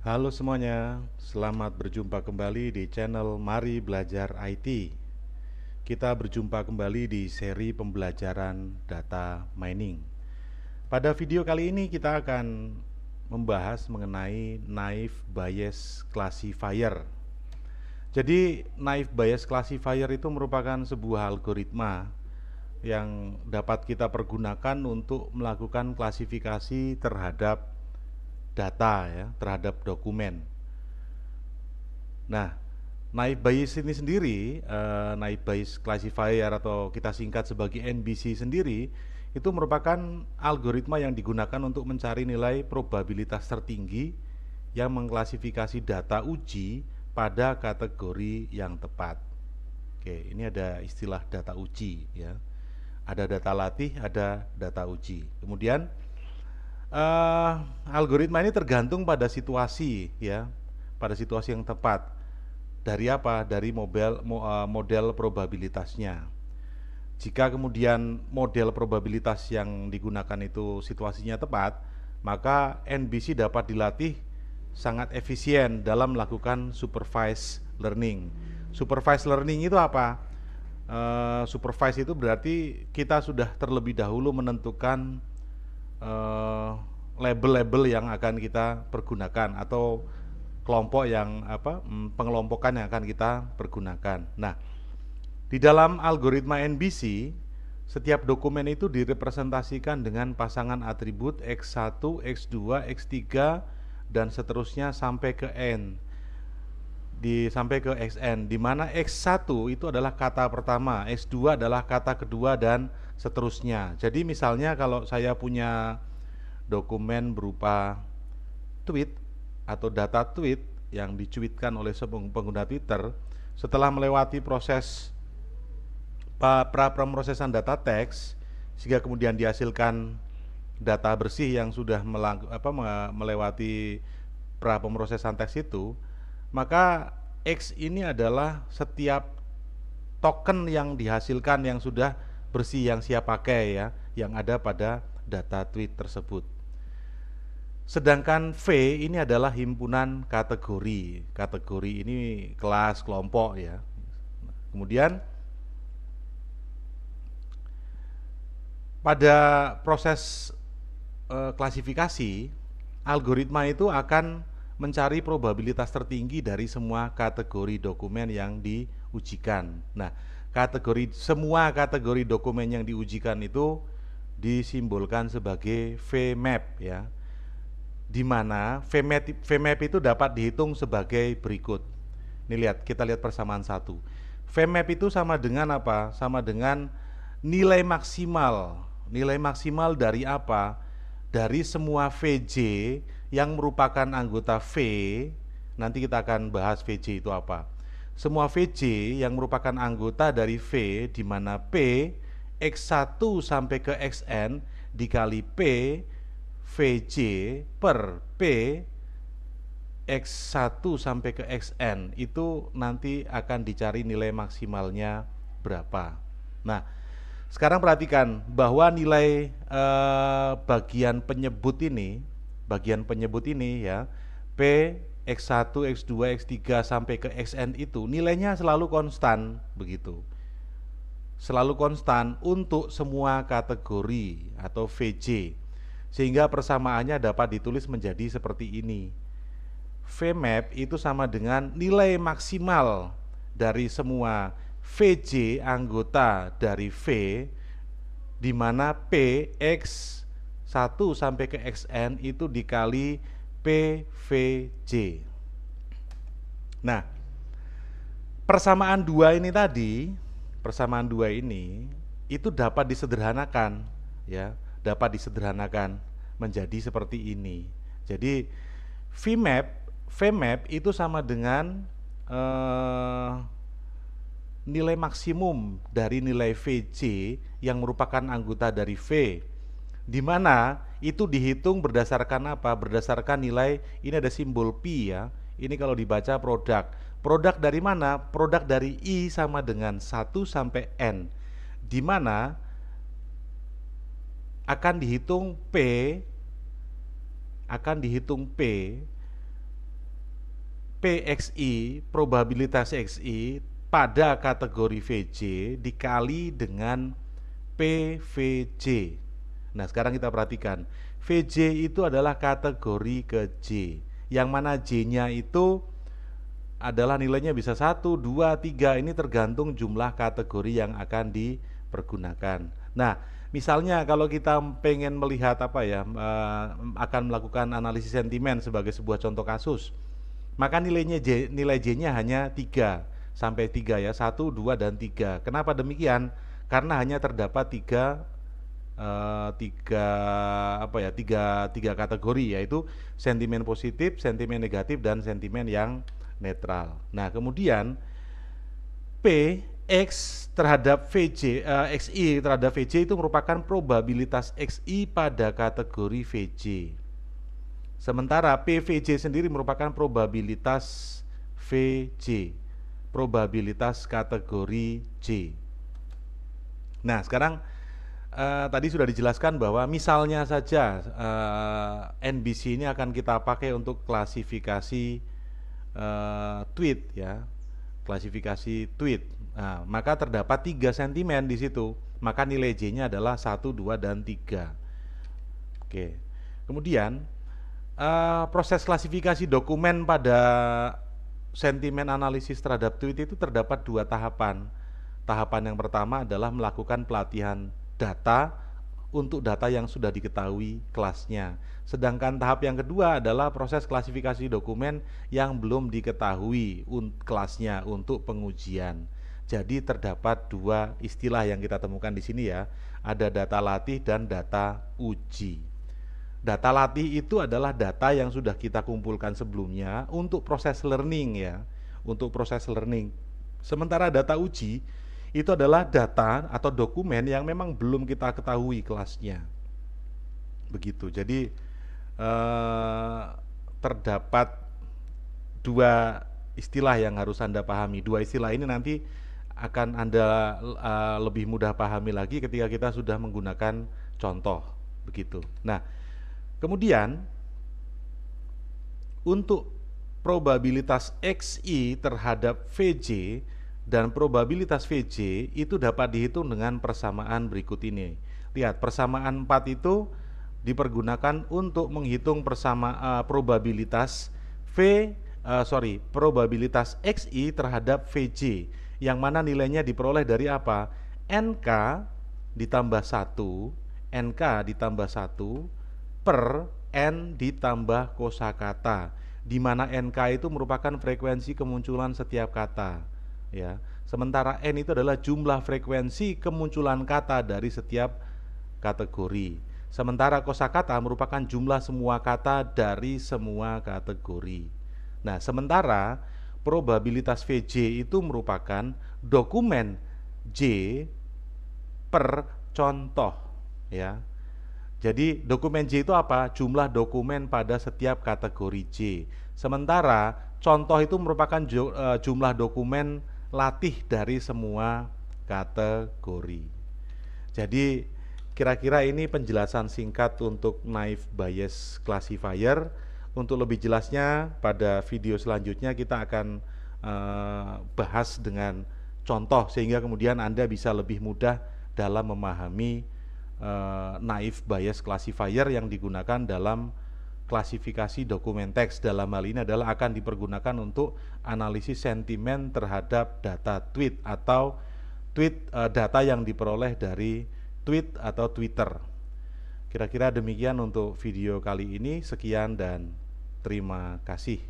Halo semuanya, selamat berjumpa kembali di channel Mari Belajar IT. Kita berjumpa kembali di seri pembelajaran data mining. Pada video kali ini kita akan membahas mengenai naive Bayes classifier. Jadi naive Bayes classifier itu merupakan sebuah algoritma yang dapat kita pergunakan untuk melakukan klasifikasi terhadap data ya, terhadap dokumen. Nah, naive Bayes ini sendiri, naive Bayes classifier atau kita singkat sebagai NBC sendiri, itu merupakan algoritma yang digunakan untuk mencari nilai probabilitas tertinggi yang mengklasifikasi data uji pada kategori yang tepat. Oke, ini ada istilah data uji ya. Ada data latih, ada data uji. Kemudian eh, algoritma ini tergantung pada situasi ya, pada situasi yang tepat. Dari apa? Dari model probabilitasnya. Jika kemudian model probabilitas yang digunakan itu situasinya tepat, maka NBC dapat dilatih sangat efisien dalam melakukan supervised learning. Supervised learning itu apa? Supervised itu berarti kita sudah terlebih dahulu menentukan eh, label-label yang akan kita pergunakan atau kelompok yang pengelompokan yang akan kita pergunakan. Nah, di dalam algoritma NBC, setiap dokumen itu direpresentasikan dengan pasangan atribut X1, X2, X3 dan seterusnya sampai ke N. Sampai ke XN, di mana X1 itu adalah kata pertama, X2 adalah kata kedua dan seterusnya. Jadi misalnya kalau saya punya dokumen berupa tweet atau data tweet yang dicuitkan oleh pengguna Twitter, setelah melewati proses pemrosesan data teks sehingga kemudian dihasilkan data bersih yang sudah melewati pra pemrosesan teks itu, maka X ini adalah setiap token yang dihasilkan yang sudah bersih yang siap pakai ya, yang ada pada data tweet tersebut. Sedangkan V ini adalah himpunan kategori. Kategori ini kelas, kelompok ya. Kemudian pada proses klasifikasi, algoritma itu akan mencari probabilitas tertinggi dari semua kategori dokumen yang diujikan. Nah, semua kategori dokumen yang diujikan itu disimbolkan sebagai VMAP ya. Di mana VMAP itu dapat dihitung sebagai berikut. Ini kita lihat persamaan satu. VMAP itu sama dengan apa? Sama dengan nilai maksimal. Nilai maksimal dari apa? Dari semua VJ yang merupakan anggota V. Nanti kita akan bahas VJ itu apa. Semua VJ yang merupakan anggota dari V, di mana P X1 sampai ke XN dikali P VJ per P X1 sampai ke XN itu nanti akan dicari nilai maksimalnya berapa. Nah, sekarang perhatikan bahwa nilai bagian penyebut ini ya, P X1, X2, X3 sampai ke XN itu nilainya selalu konstan begitu. Selalu konstan untuk semua kategori atau VJ. Sehingga persamaannya dapat ditulis menjadi seperti ini. VMAP itu sama dengan nilai maksimal dari semua VJ anggota dari V, di mana P X1 sampai ke XN itu dikali PVJ. Nah, persamaan dua ini itu dapat disederhanakan ya, dapat disederhanakan menjadi seperti ini. Jadi VMAP itu sama dengan nilai maksimum dari nilai VJ yang merupakan anggota dari V, di mana itu dihitung berdasarkan apa? Berdasarkan nilai, ini ada simbol Pi ya. Ini kalau dibaca produk. Produk dari mana? Produk dari I sama dengan 1 sampai N. Di mana akan dihitung P PXI, probabilitas XI pada kategori VJ dikali dengan PVJ. Nah, sekarang kita perhatikan. VJ itu adalah kategori ke J, yang mana J-nya itu adalah nilainya bisa 1, 2, 3. Ini tergantung jumlah kategori yang akan dipergunakan. Nah, misalnya kalau kita pengen melihat apa ya, akan melakukan analisis sentimen sebagai sebuah contoh kasus, maka nilai J-nya hanya 3 sampai 3 ya, 1, 2, dan 3. Kenapa demikian? Karena hanya terdapat tiga apa ya, tiga kategori, yaitu sentimen positif, sentimen negatif, dan sentimen yang netral. Nah, kemudian P X terhadap VJ, XI terhadap VJ itu merupakan probabilitas XI pada kategori VJ. Sementara PVJ sendiri merupakan probabilitas VJ, probabilitas kategori J. Nah, sekarang tadi sudah dijelaskan bahwa misalnya saja NBC ini akan kita pakai untuk klasifikasi tweet ya, klasifikasi tweet. Nah, maka terdapat 3 sentimen di situ. Maka nilai J-nya adalah 1, 2, dan 3. Oke. Kemudian proses klasifikasi dokumen pada sentimen analisis terhadap tweet itu terdapat 2 tahapan. Tahapan yang pertama adalah melakukan pelatihan data untuk data yang sudah diketahui kelasnya. Sedangkan tahap yang kedua adalah proses klasifikasi dokumen yang belum diketahui kelasnya untuk pengujian. Jadi terdapat 2 istilah yang kita temukan di sini ya. Ada data latih dan data uji. Data latih itu adalah data yang sudah kita kumpulkan sebelumnya untuk proses learning ya, untuk proses learning. Sementara data uji itu adalah data atau dokumen yang memang belum kita ketahui kelasnya. Begitu. Jadi terdapat 2 istilah yang harus Anda pahami. 2 istilah ini nanti akan Anda lebih mudah pahami lagi ketika kita sudah menggunakan contoh. Begitu. Nah, kemudian untuk probabilitas XI terhadap VJ dan probabilitas VJ itu dapat dihitung dengan persamaan berikut ini. Lihat, persamaan 4 itu dipergunakan untuk menghitung probabilitas probabilitas XI terhadap VJ, yang mana nilainya diperoleh dari apa? NK ditambah 1, NK ditambah 1 per N ditambah kosakata, di mana NK itu merupakan frekuensi kemunculan setiap kata. Ya, sementara N itu adalah jumlah frekuensi kemunculan kata dari setiap kategori. Sementara kosakata merupakan jumlah semua kata dari semua kategori. Nah, sementara probabilitas VJ itu merupakan dokumen J per contoh ya. Jadi dokumen J itu apa? Jumlah dokumen pada setiap kategori J. Sementara contoh itu merupakan jumlah dokumen latih dari semua kategori. Jadi kira-kira ini penjelasan singkat untuk naive Bayes classifier. Untuk lebih jelasnya pada video selanjutnya kita akan bahas dengan contoh, sehingga kemudian Anda bisa lebih mudah dalam memahami naive Bayes classifier yang digunakan dalam klasifikasi dokumen teks. Dalam hal ini adalah akan dipergunakan untuk analisis sentimen terhadap data tweet atau data yang diperoleh dari tweet atau Twitter. Kira-kira demikian untuk video kali ini. Sekian dan terima kasih.